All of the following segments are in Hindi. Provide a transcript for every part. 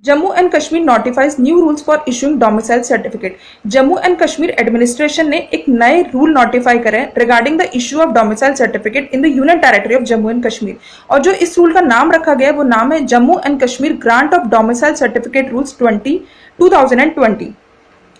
Jammu and Kashmir notifies new rules for issuing domicile certificate. Jammu and Kashmir administration ने एक नए रूल नोटिफाई करे regarding the issue of domicile certificate in the union territory of Jammu and Kashmir. और जो इस रूल का नाम रखा गया है वो नाम है Jammu and Kashmir grant of domicile certificate rules 2020।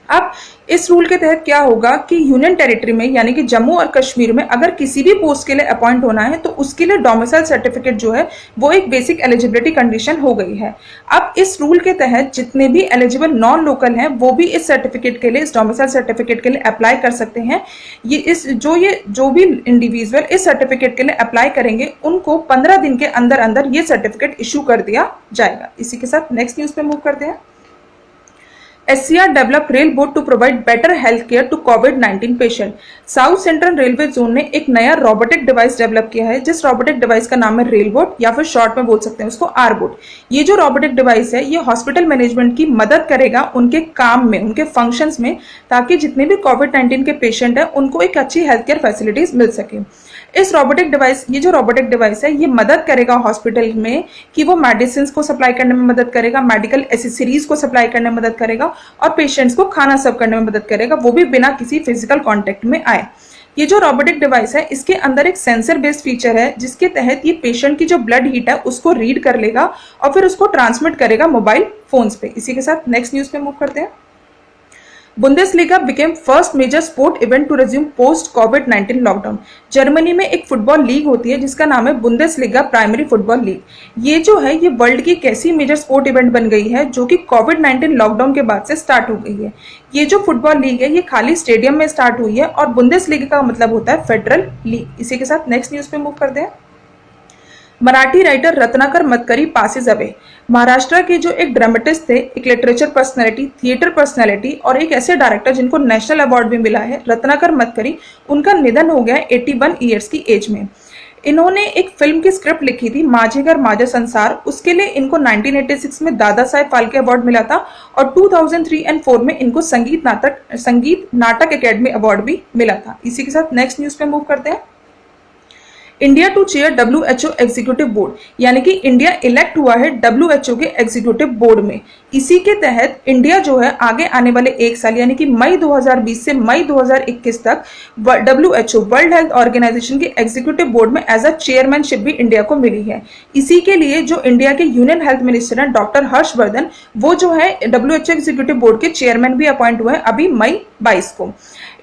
अब इस रूल के तहत क्या होगा कि यूनियन टेरिटरी में यानी कि जम्मू और कश्मीर में अगर किसी भी पोस्ट के लिए अपॉइंट होना है तो उसके लिए डोमिसाइल सर्टिफिकेट जो है वो एक बेसिक एलिजिबिलिटी कंडीशन हो गई है। अब इस रूल के तहत जितने भी एलिजिबल नॉन लोकल हैं वो भी इस सर्टिफिकेट के लिए, इस डोमिसाइल सर्टिफिकेट के लिए अप्लाई कर सकते हैं। जो भी इंडिविजुअल इस सर्टिफिकेट के लिए अप्लाई करेंगे उनको 15 दिन के अंदर अंदर ये सर्टिफिकेट इशू कर दिया जाएगा। इसी के साथ नेक्स्ट न्यूज पे मूव करते हैं। SCR developed rail board to provide better health care to COVID-19 patient. South central railway zone ने एक नया रोबोटिक डिवाइस डेवलप किया है जिस रोबोटिक डिवाइस का नाम है रेल बोट या फिर शॉर्ट में बोल सकते हैं उसको आर बोट। ये जो रोबोटिक डिवाइस है ये हॉस्पिटल मैनेजमेंट की मदद करेगा उनके काम में, उनके फंक्शंस में, ताकि जितने भी COVID-19 के पेशेंट हैं उनको एक अच्छी हेल्थ केयर फैसिलिटीज मिल सके। इस रोबोटिक डिवाइस, ये जो रोबोटिक डिवाइस है ये मदद करेगा हॉस्पिटल में कि वो मेडिसिन को सप्लाई करने में मदद करेगा, मेडिकल एसेसरीज को सप्लाई करने में मदद करेगा और पेशेंट्स को खाना सर्व करने में मदद करेगा, वो भी बिना किसी फिजिकल कांटेक्ट में आए। ये जो रोबोटिक डिवाइस है इसके अंदर एक सेंसर बेस्ड फीचर है जिसके तहत ये पेशेंट की जो ब्लड हीट है उसको रीड कर लेगा और फिर उसको ट्रांसमिट करेगा मोबाइल फोन्स पे। इसी के साथ नेक्स्ट न्यूज पे मूव करते हैं। Bundesliga became first major sport event to resume post कोविड-19 लॉकडाउन। जर्मनी में एक फुटबॉल लीग होती है जिसका नाम है बुंदेसलीगा प्राइमरी फुटबॉल लीग। ये जो है ये वर्ल्ड की एक ऐसी मेजर स्पोर्ट इवेंट बन गई है जो कि कोविड-19 लॉकडाउन के बाद से स्टार्ट हो गई है। ये जो फुटबॉल लीग है ये खाली स्टेडियम में स्टार्ट हुई है और बुंदेसलीगा का मतलब होता है फेडरल लीग। इसी के साथ नेक्स्ट न्यूज पे मूव करते हैं। Marathi writer Ratnakar Matkari passes away. Maharashtra के जो एक ड्रामेटिस्ट थे, एक लिटरेचर पर्सनैलिटी, थिएटर पर्सनैलिटी और एक ऐसे डायरेक्टर जिनको नेशनल अवार्ड भी मिला है, रत्नाकर मतकरी, उनका निधन हो गया 81 ईयर्स की एज में। इन्होंने एक फिल्म की स्क्रिप्ट लिखी थी माझे घर माझे संसार, उसके लिए इनको 1986 में दादा साहेब फाल्के अवार्ड मिला था और 2003 एंड 4 में इनको संगीत नाटक अकेडमी अवार्ड भी मिला था। इसी के साथ नेक्स्ट न्यूज पे मूव करते हैं। India to chair WHO executive board, यानी कि इंडिया इलेक्ट हुआ है WHO के एग्जीक्यूटिव बोर्ड में। इसी के तहत इंडिया जो है आगे आने वाले एक साल यानी कि मई 2020 से मई 2021 तक WHO वर्ल्ड हेल्थ ऑर्गेनाइजेशन के एग्जीक्यूटिव बोर्ड में एज अ चेयरमैनशिप भी इंडिया को मिली है। इसी के लिए जो इंडिया के यूनियन हेल्थ मिनिस्टर हैं डॉक्टर हर्षवर्धन, वो जो है WHO एग्जीक्यूटिव बोर्ड के चेयरमैन भी अपॉइंट हुए अभी मई 22 को।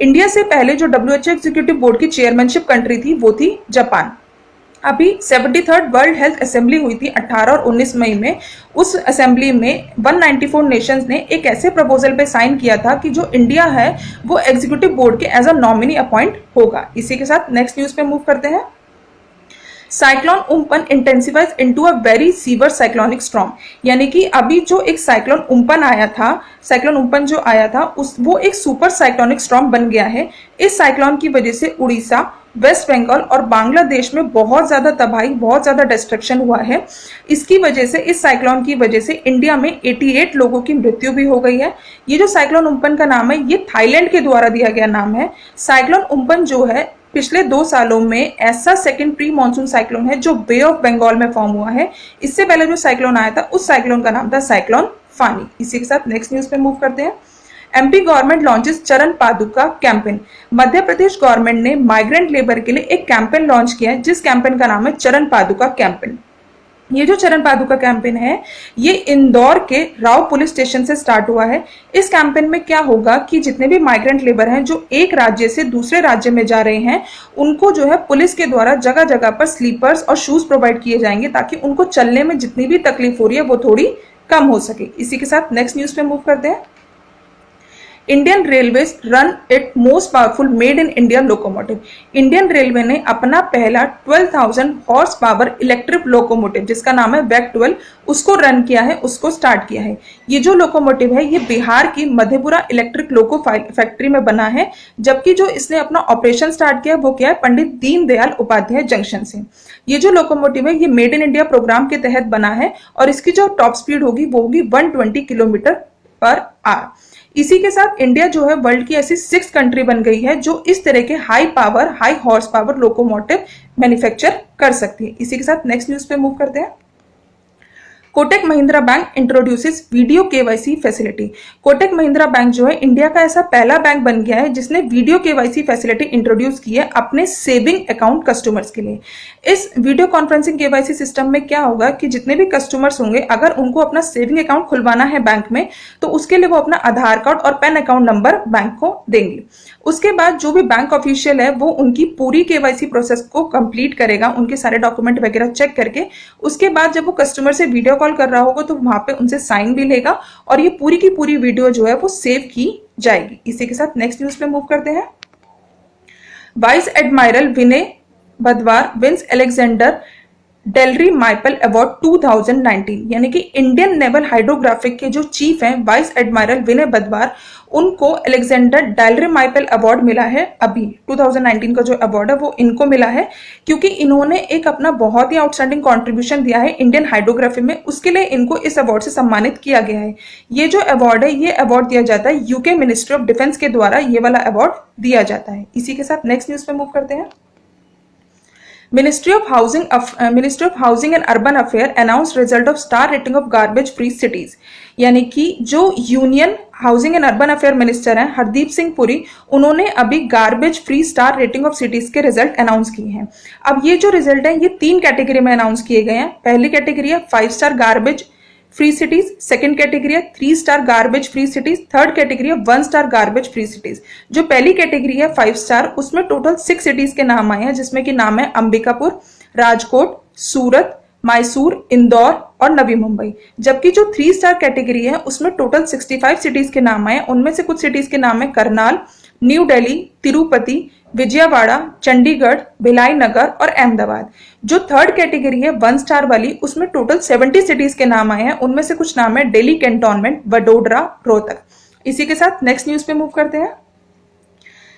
इंडिया से पहले जो WHO एग्जीक्यूटिव बोर्ड की चेयरमैनशिप कंट्री थी वो थी जापान। अभी 73rd वर्ल्ड हेल्थ असेंबली हुई थी 18 और 19 मई में। उस असेंबली में 194 नेशंस ने एक ऐसे प्रपोजल पे साइन किया था कि जो इंडिया है वो एग्जीक्यूटिव बोर्ड के एज अ नॉमिनी अपॉइंट होगा। इसी के साथ नेक्स्ट न्यूज पे मूव करते हैं। Cyclone Amphan intensifies into a very severe cyclonic storm, यानी कि अभी जो एक साइक्लोन उम्पन आया था वो एक सुपर साइक्लोनिक स्टॉर्म बन गया है। इस साइक्लोन की वजह से उड़ीसा, वेस्ट बंगाल और बांग्लादेश में बहुत ज्यादा तबाही, बहुत ज्यादा डिस्ट्रक्शन हुआ है। इसकी वजह से, इस साइक्लोन की वजह से इंडिया में 88 लोगों की मृत्यु भी हो गई है। ये जो साइक्लोन उम्पन का नाम है ये थाईलैंड के द्वारा दिया गया नाम है। साइक्लोन उम्पन जो है पिछले 2 सालों में ऐसा सेकंड प्री मानसून साइक्लोन है जो बे ऑफ बंगाल में फॉर्म हुआ है। इससे पहले जो साइक्लोन आया था उस साइक्लोन का नाम था साइक्लोन फानी। इसी के साथ नेक्स्ट न्यूज पे मूव करते हैं। MP गवर्नमेंट लॉन्चेस चरण पादुका कैंपेन। मध्य प्रदेश गवर्नमेंट ने माइग्रेंट लेबर के लिए एक कैंपेन लॉन्च किया है जिस कैंपेन का नाम है चरण पादुका कैंपेन। ये जो चरण पादुका कैंपेन है ये इंदौर के राव पुलिस स्टेशन से स्टार्ट हुआ है। इस कैंपेन में क्या होगा कि जितने भी माइग्रेंट लेबर हैं जो एक राज्य से दूसरे राज्य में जा रहे हैं उनको जो है पुलिस के द्वारा जगह जगह पर स्लीपर्स और शूज प्रोवाइड किए जाएंगे ताकि उनको चलने में जितनी भी तकलीफ हो रही है वो थोड़ी कम हो सके। इसी के साथ नेक्स्ट न्यूज पे मूव करते हैं। Indian railways run it most powerful made in India locomotive. Indian railway ने अपना पहला 12,000 हॉर्स पावर इलेक्ट्रिक लोकोमोटिव जिसका नाम है वैक 12 उसको रन किया है, उसको स्टार्ट किया है। ये जो लोकोमोटिव है ये बिहार की मधेपुरा इलेक्ट्रिक लोको फैक्ट्री में बना है, जबकि जो इसने अपना ऑपरेशन स्टार्ट किया वो क्या है पंडित दीनदयाल उपाध्याय जंक्शन से। ये जो लोकोमोटिव है ये मेड इन इंडिया प्रोग्राम के तहत बना है और इसकी जो टॉप स्पीड होगी वो होगी 120 किलोमीटर पर आवर। इसी के साथ इंडिया जो है वर्ल्ड की ऐसी 6th कंट्री बन गई है जो इस तरह के high power, high horse power locomotive manufacture कर सकती है। इसी के साथ नेक्स्ट न्यूज पे मूव करते हैं। Kotak Mahindra bank introduces video KYC facility. Kotak Mahindra bank जो है इंडिया का ऐसा पहला बैंक बन गया है जिसने वीडियो केवाईसी फैसिलिटी इंट्रोड्यूस की है अपने सेविंग अकाउंट कस्टमर्स के लिए। इस वीडियो कॉन्फ्रेंसिंग केवाईसी सिस्टम में क्या होगा कि जितने भी कस्टमर्स होंगे अगर उनको अपना सेविंग अकाउंट खुलवाना है बैंक में तो उसके लिए वो अपना आधार कार्ड और पैन अकाउंट नंबर बैंक को देंगे। उसके बाद जो भी बैंक ऑफिशियल है वो उनकी पूरी केवाईसी प्रोसेस को कंप्लीट करेगा, उनके सारे डॉक्यूमेंट वगैरह चेक करके। उसके बाद जब वो कस्टमर से वीडियो कॉल कर रहा होगा तो वहां पे उनसे साइन भी लेगा और ये पूरी की पूरी वीडियो जो है वो सेव की जाएगी। इसी के साथ नेक्स्ट न्यूज पे मूव करते हैं। वाइस एडमायरल विनय बदवार विंस अलेक्जेंडर डेलरी माइपल अवार्ड 2019, यानी कि इंडियन नेवल हाइड्रोग्राफिक के जो चीफ हैं वाइस एडमायरल विनय बदवार, उनको अलेक्जेंडर डेलरी माइपल अवार्ड मिला है। अभी 2019 का जो अवार्ड है वो इनको मिला है क्योंकि इन्होंने एक अपना बहुत ही आउटस्टैंडिंग कंट्रीब्यूशन दिया है इंडियन हाइड्रोग्राफी में, उसके लिए इनको इस अवार्ड से सम्मानित किया गया है। ये जो अवार्ड है ये अवार्ड दिया जाता है यूके मिनिस्ट्री ऑफ डिफेंस के द्वारा, ये वाला अवार्ड दिया जाता है। इसी के साथ नेक्स्ट न्यूज पे मूव करते हैं। Ministry of Housing and Urban Affairs announced result of star rating of garbage free cities, यानी कि जो union housing and urban affair minister हैं हरदीप सिंह पुरी, उन्होंने अभी garbage free star rating of cities के रिजल्ट अनाउंस किए हैं। अब ये जो रिजल्ट है ये 3 कैटेगरी में अनाउंस किए गए हैं। पहली कैटेगरी है 5 star garbage free cities, second category है 3 star garbage free cities, third category है 1 स्टार गार्बेज फ्री सिटीज। जो पहली कैटेगरी है 5 स्टार, उसमें टोटल 6 सिटीज के नाम आए हैं जिसमें कि नाम है अंबिकापुर, राजकोट, सूरत, मैसूर, इंदौर और नवी मुंबई। जबकि जो 3 स्टार कैटेगरी है उसमें टोटल 65 सिटीज के नाम आए हैं। उनमें से कुछ सिटीज के नाम है करनाल, न्यू दिल्ली, तिरुपति, विजयवाड़ा, चंडीगढ़, भिलाई नगर और अहमदाबाद। जो थर्ड कैटेगरी है 1 स्टार वाली, उसमें टोटल 70 सिटीज के नाम आए हैं। उनमें से कुछ नाम है दिल्ली कैंटोनमेंट, वडोदरा, रोहतक। इसी के साथ नेक्स्ट न्यूज पे मूव करते हैं।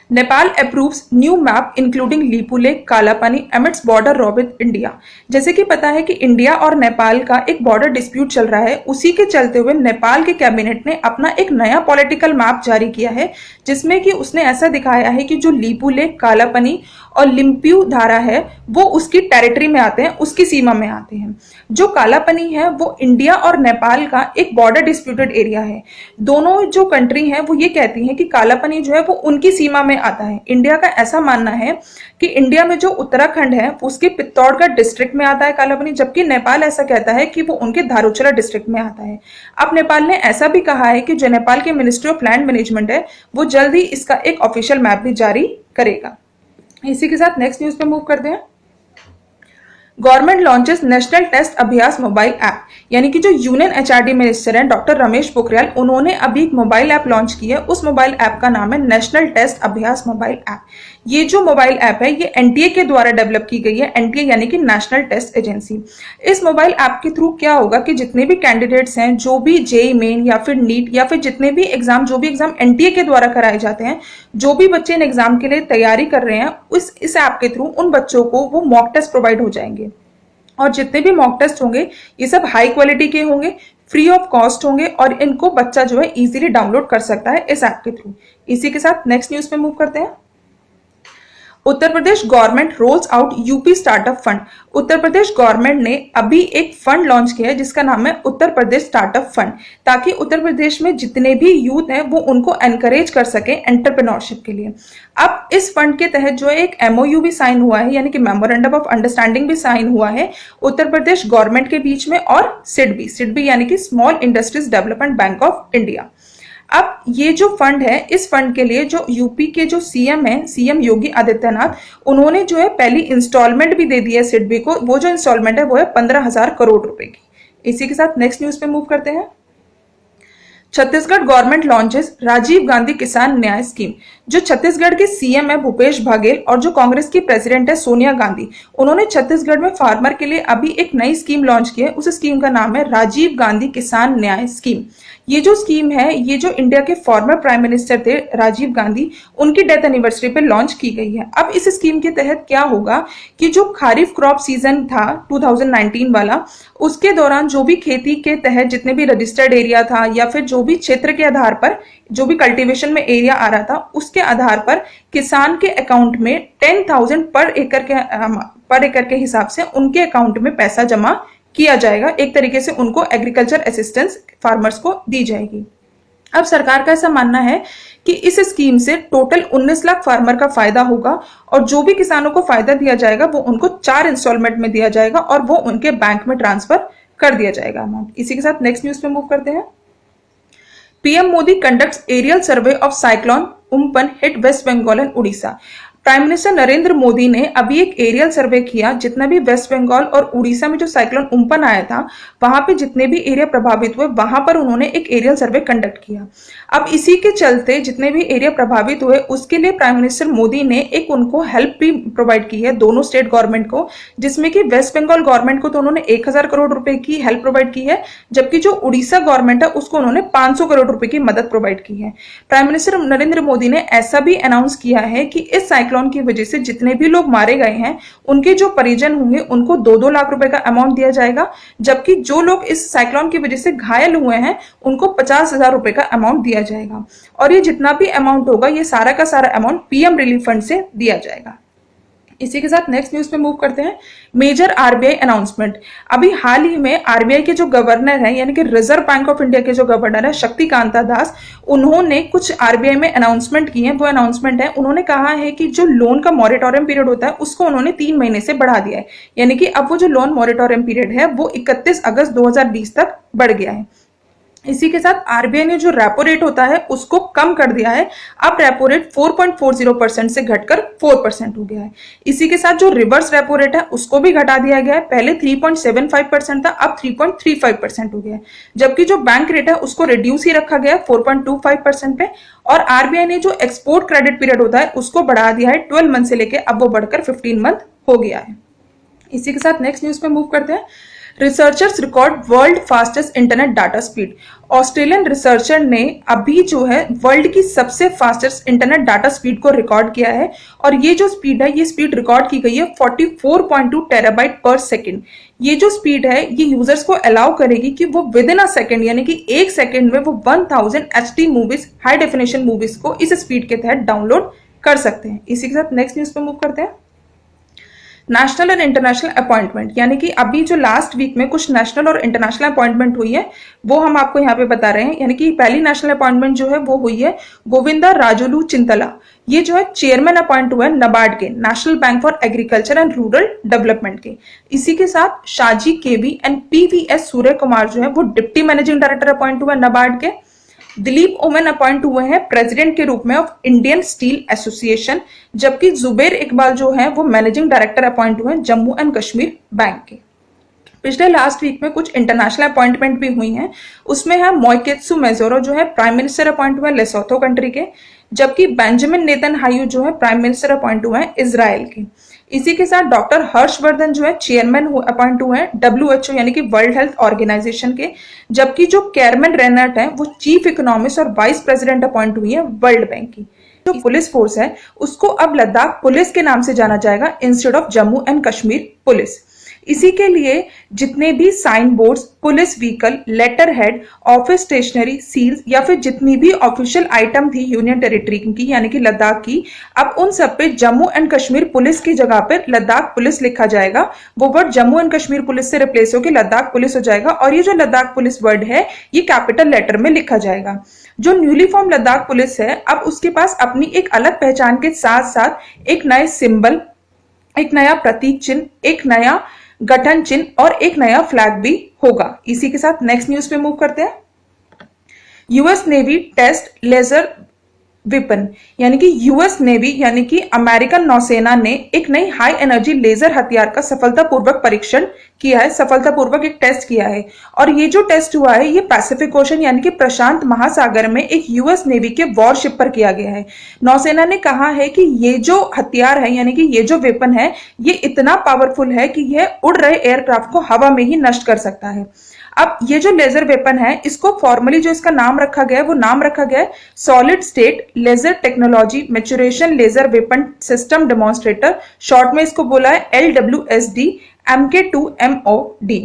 Nepal approves new map including Lipulekh, Kalapani emits border row with India. जैसे कि पता है कि इंडिया और नेपाल का एक बॉर्डर डिस्प्यूट चल रहा है, उसी के चलते हुए नेपाल के कैबिनेट ने अपना एक नया पॉलिटिकल मैप जारी किया है जिसमें कि उसने ऐसा दिखाया है कि जो लीपू लेक, कालापानी और लिम्प्यू धारा है वो उसकी टेरिटरी में आते हैं, उसकी सीमा में आते हैं। जो कालापानी है वो इंडिया और नेपाल का एक बॉर्डर डिस्प्यूटेड एरिया है। दोनों जो कंट्री हैं वो ये कहती हैं कि कालापानी जो है वो उनकी सीमा में आता है। इंडिया का ऐसा मानना है कि इंडिया में जो उत्तराखंड है उसके पित्तौड़गढ़ डिस्ट्रिक्ट में आता है कालापानी, जबकि नेपाल ऐसा कहता है कि वो उनके धारूचरा डिस्ट्रिक्ट में आता है। अब नेपाल ने ऐसा भी कहा है कि जो नेपाल के मिनिस्ट्री ऑफ लैंड मैनेजमेंट है वो जल्द ही इसका एक ऑफिशियल मैप भी जारी करेगा। इसी के साथ नेक्स्ट न्यूज पे मूव करते हैं। गवर्नमेंट लॉन्चेस नेशनल टेस्ट अभ्यास मोबाइल ऐप, यानी कि जो यूनियन एचआरडी मिनिस्टर हैं डॉक्टर रमेश पोखरियाल, उन्होंने अभी एक मोबाइल ऐप लॉन्च की है। उस मोबाइल ऐप का नाम है नेशनल टेस्ट अभ्यास मोबाइल ऐप। ये जो मोबाइल ऐप है ये एनटीए के द्वारा डेवलप की गई है। एनटीए यानी कि नेशनल टेस्ट एजेंसी। इस मोबाइल ऐप के थ्रू क्या होगा कि जितने भी कैंडिडेट्स हैं, जो भी जेईई मेन या फिर नीट या फिर जितने भी एग्जाम, जो भी एग्जाम एनटीए के द्वारा कराए जाते हैं, जो भी बच्चे इन एग्जाम के लिए तैयारी कर रहे हैं, इस ऐप के थ्रू उन बच्चों को वो मॉक टेस्ट प्रोवाइड हो जाएंगे। और जितने भी मॉक टेस्ट होंगे ये सब हाई क्वालिटी के होंगे, फ्री ऑफ कॉस्ट होंगे और इनको बच्चा जो है इजीली डाउनलोड कर सकता है इस ऐप के थ्रू। इसी के साथ नेक्स्ट न्यूज पे मूव करते हैं। Uttar Pradesh government rolls out UP startup fund. Uttar Pradesh government ने अभी एक फंड लॉन्च किया है जिसका नाम है उत्तर प्रदेश स्टार्टअप फंड, ताकि उत्तर प्रदेश में जितने भी यूथ हैं वो उनको एनकरेज कर सके एंटरप्रेन्योरशिप के लिए। अब इस फंड के तहत जो है एक एमओयू भी साइन हुआ है, यानी कि मेमोरेंडम ऑफ अंडरस्टैंडिंग भी साइन हुआ है उत्तर प्रदेश गवर्नमेंट के बीच में और सिडबी यानी कि small industries development bank of India. अब ये जो फंड है, इस फंड के लिए जो यूपी के जो सीएम है, सीएम योगी आदित्यनाथ, उन्होंने जो है पहली इंस्टॉलमेंट भी दे दी है सिडबी को। वो जो इंस्टॉलमेंट है वो है 15,000 करोड़ रुपए की। इसी के साथ नेक्स्ट न्यूज पे मूव करते हैं। छत्तीसगढ़ गवर्नमेंट लॉन्चेस राजीव गांधी किसान न्याय स्कीम। जो छत्तीसगढ़ के सीएम है भूपेश बघेल और जो कांग्रेस की प्रेसिडेंट है सोनिया गांधी, उन्होंने छत्तीसगढ़ में फार्मर के लिए अभी एक नई स्कीम लॉन्च की है। उस स्कीम का नाम है राजीव गांधी किसान न्याय स्कीम। ये जो स्कीम है ये जो इंडिया के फॉर्मर प्राइम मिनिस्टर थे राजीव गांधी, उनकी डेथ एनिवर्सरी पे लॉन्च की गई है। अब इस स्कीम के तहत क्या होगा कि जो खरीफ क्रॉप सीजन था 2019 वाला, उसके दौरान जो भी खेती के तहत जितने भी रजिस्टर्ड एरिया था या फिर जो भी क्षेत्र के आधार पर जो भी कल्टीवेशन में एरिया आ रहा था, उसके आधार पर किसान के अकाउंट में 10,000 पर एकड़ के हिसाब से उनके अकाउंट में पैसा जमा किया जाएगा, एक तरीके से उनको एग्रीकल्चर असिस्टेंस फार्मर्स को दी जाएगी। अब सरकार का ऐसा मानना है कि इस स्कीम से टोटल 19 लाख फार्मर का फायदा होगा और जो भी किसानों को फायदा दिया जाएगा वो उनको 4 इंस्टॉलमेंट में दिया जाएगा और वो उनके बैंक में ट्रांसफर कर दिया जाएगा अमाउंट। इसी के साथ नेक्स्ट न्यूज पे मूव करते हैं। PM Modi conducts aerial survey of cyclone Amphan hit West Bengal and Orissa. Prime minister Narendra Modi ने अभी एक एरियल सर्वे किया, जितना भी वेस्ट बंगाल और उड़ीसा में जो साइक्लोन उम्पन आया था वहां पे जितने भी एरिया प्रभावित हुए वहां पर उन्होंने एक एरियल सर्वे कंडक्ट किया। अब इसी के चलते जितने भी एरिया प्रभावित हुए उसके लिए प्राइम मिनिस्टर मोदी ने एक उनको हेल्प भी प्रोवाइड की है दोनों स्टेट गवर्नमेंट को, जिसमें कि वेस्ट बंगाल गवर्नमेंट को तो उन्होंने 1000 करोड़ रुपए की हेल्प प्रोवाइड की है, जबकि जो उड़ीसा गवर्नमेंट है उसको उन्होंने 500 करोड़ रुपए की मदद प्रोवाइड की है। प्राइम मिनिस्टर नरेंद्र मोदी ने ऐसा भी अनाउंस किया है कि इस साइक्लोन की वजह से जितने भी लोग मारे गए हैं उनके जो परिजन होंगे उनको 2-2 लाख रुपए का अमाउंट दिया जाएगा, जबकि जो लोग इस साइक्लोन की वजह से घायल हुए हैं उनको 50,000 रुपए का अमाउंट दिया जाएगा। और ये जितना भी अमाउंट होगा ये सारा का सारा अमाउंट पीएम रिलीफ फंड से दिया जाएगा। इसी के साथ नेक्स्ट न्यूज पे मूव करते हैं। Major RBI announcement. अभी हाल ही में आरबीआई के जो गवर्नर हैं यानी कि रिजर्व बैंक ऑफ इंडिया के जो गवर्नर है शक्तिकांता दास, उन्होंने कुछ आरबीआई में अनाउंसमेंट किए हैं। वो अनाउंसमेंट है, उन्होंने कहा है कि जो लोन का मॉरेटोरियम पीरियड होता है उसको उन्होंने 3 महीने से बढ़ा दिया है, यानी कि अब वो जो लोन मॉरेटोरियम पीरियड है वो 31 अगस्त 2020 तक बढ़ गया है। इसी के साथ आरबीआई ने जो रेपो रेट होता है उसको कम कर दिया है, अब रेपो रेट 4.40% से घटकर 4% हो गया है। इसी के साथ जो रिवर्स रेपो रेट है उसको भी घटा दिया गया है, पहले 3.75% था अब 3.35% हो गया है, जबकि जो बैंक रेट है उसको रिड्यूस ही रखा गया है 4.25% पे। और आरबीआई ने जो एक्सपोर्ट क्रेडिट पीरियड होता है उसको बढ़ा दिया है 12 मंथ से लेकर अब वो बढ़कर 15 मंथ हो गया है। इसी के साथ नेक्स्ट न्यूज पे मूव करते हैं। Researchers record world fastest internet data speed. Australian researcher ने अभी जो है वर्ल्ड की सबसे फास्टेस्ट इंटरनेट डाटा स्पीड को रिकॉर्ड किया है और ये जो स्पीड है ये स्पीड रिकॉर्ड की गई है 44.2 टेराबाइट पर सेकेंड। ये जो स्पीड है ये यूजर्स को अलाउ करेगी कि वो विद इन अ सेकेंड यानी कि 1 सेकेंड में वो 1000 HD movies, high definition movies को इस स्पीड के तहत डाउनलोड कर सकते हैं। इसी के साथ नेक्स्ट न्यूज पे मूव करते हैं। नेशनल और इंटरनेशनल अपॉइंटमेंट, यानी कि अभी जो लास्ट वीक में कुछ नेशनल और इंटरनेशनल अपॉइंटमेंट हुई है वो हम आपको यहाँ पे बता रहे हैं। यानी कि पहली नेशनल अपॉइंटमेंट जो है वो हुई है गोविंदा राजुलू चिंतला, ये जो है चेयरमैन अपॉइंट हुआ है नबार्ड के, national bank for agriculture and rural development के। इसी के साथ शाजी केवी एंड पीवीएस सूर्य कुमार जो है वो डिप्टी मैनेजिंग डायरेक्टर अपॉइंट हुआ है नबार्ड के। दिलीप ओमेन अपॉइंट हुए हैं प्रेसिडेंट के रूप में ऑफ इंडियन स्टील एसोसिएशन, जबकि जुबेर इकबाल जो है वो मैनेजिंग डायरेक्टर अपॉइंट हुए हैं जम्मू एंड कश्मीर बैंक के। पिछले लास्ट वीक में कुछ इंटरनेशनल अपॉइंटमेंट भी हुई हैं, उसमें है मोइकेत्सु मेजोरो जो है प्राइम मिनिस्टर अपॉइंट हुए लेसोथो कंट्री के, जबकि बेंजामिन नेतन्याहू जो है प्राइम मिनिस्टर अपॉइंट हुए हैं इजराइल के। इसी के साथ डॉक्टर हर्षवर्धन जो है चेयरमैन अपॉइंट हुए हैं WHO यानी कि वर्ल्ड हेल्थ ऑर्गेनाइजेशन के, जबकि जो कैरमेन रेनर्ट है वो चीफ इकोनॉमिस्ट और वाइस प्रेसिडेंट अपॉइंट हुई है वर्ल्ड बैंक की। जो पुलिस फोर्स है उसको अब लद्दाख पुलिस के नाम से जाना जाएगा instead of Jammu and Kashmir police. इसी के लिए जितने भी sign boards, police vehicle, letter head, office stationery, seals या फिर जितनी भी ऑफिशियल आइटम थी यूनियन टेरिटरी की यानी कि लद्दाख की, अब उन सब पे जम्मू एंड कश्मीर पुलिस की जगह पर लद्दाख पुलिस लिखा जाएगा। वो word Jammu and Kashmir police से रिप्लेस होकर लद्दाख पुलिस हो जाएगा और ये जो लद्दाख पुलिस वर्ड है ये कैपिटल लेटर में लिखा जाएगा। जो न्यूली फॉर्म लद्दाख पुलिस है अब उसके पास अपनी एक अलग पहचान के साथ साथ एक नए सिंबल, एक नया प्रतीक चिन्ह, एक नया गठन चिन्ह और एक नया फ्लैग भी होगा। इसी के साथ नेक्स्ट न्यूज पे मूव करते हैं। US navy test laser weapon, यानी कि यूएस नेवी यानी कि अमेरिकन नौसेना ने एक नई हाई एनर्जी लेजर हथियार का सफलतापूर्वक परीक्षण किया है, सफलतापूर्वक एक टेस्ट किया है। और ये जो टेस्ट हुआ है ये पैसिफिक ओशन यानी कि प्रशांत महासागर में एक यूएस नेवी के वॉरशिप पर किया गया है। नौसेना ने कहा है कि ये जो हथियार है यानी कि ये जो वेपन है ये इतना पावरफुल है कि यह उड़ रहे एयरक्राफ्ट को हवा में ही नष्ट कर सकता है। अब ये जो लेजर वेपन है इसको फॉर्मली जो इसका नाम रखा गया है वो नाम रखा गया है solid state laser technology maturation laser weapon system demonstrator, short में इसको बोला है LWSD MK2MOD।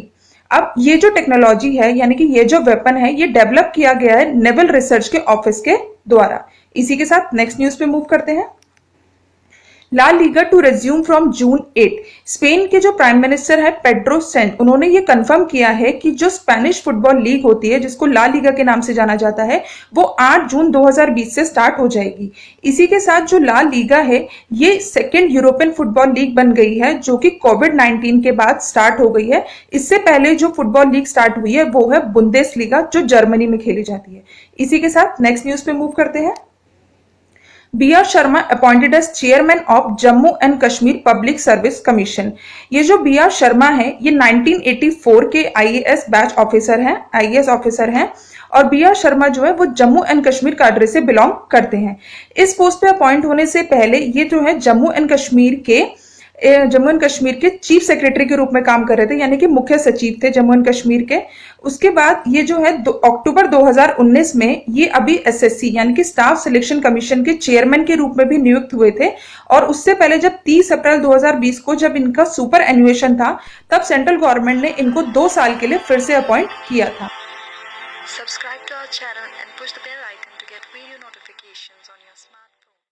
अब ये जो टेक्नोलॉजी है यानी कि ये जो वेपन है ये डेवलप किया गया है नेवल रिसर्च के ऑफिस के द्वारा। इसी के साथ नेक्स्ट न्यूज पे मूव करते हैं। La Liga to resume from June 8। Spain के जो प्राइम मिनिस्टर है पेड्रो सेंच, उन्होंने ये कंफर्म किया है कि जो स्पेनिश फुटबॉल लीग होती है, जिसको ला लीगा के नाम से जाना जाता है, वो 8 जून 2020 से स्टार्ट हो जाएगी। इसी के साथ जो ला लीगा है, ये सेकेंड यूरोपियन फुटबॉल लीग बन गई है, जो कि कोविड-19 के बाद स्टार्ट हो गई है। इससे पहले जो फुटबॉल लीग स्टार्ट हुई है वो है बुंदेसलीगा, जो जर्मनी में खेली जाती है। इसी के साथ नेक्स्ट न्यूज पे मूव करते हैं। B.R. Sharma appointed as chairman of Jammu and Kashmir public service commission. ये जो B.R. शर्मा है, ये 1984 के आईएएस बैच ऑफिसर हैं, आईएएस ऑफिसर हैं, और B.R. शर्मा जो है वो जम्मू एंड कश्मीर काडरे से बिलोंग करते हैं। इस पोस्ट पे अपॉइंट होने से पहले ये जो है जम्मू एंड कश्मीर के चीफ सेक्रेटरी के रूप में काम कर रहे थे, यानी कि मुख्य सचिव थे जम्मू एंड कश्मीर के। उसके बाद ये जो है अक्टूबर 2019 में ये अभी एसएससी यानी कि स्टाफ सिलेक्शन कमीशन के चेयरमैन के रूप में भी नियुक्त हुए थे। और उससे पहले जब 30 अप्रैल 2020 को जब इनका सुपर एनुएशन था, तब सेंट्रल गवर्नमेंट ने इनको 2 साल के लिए फिर से अपॉइंट किया था। Subscribe to our channel and push the bell icon to get video notifications on your smart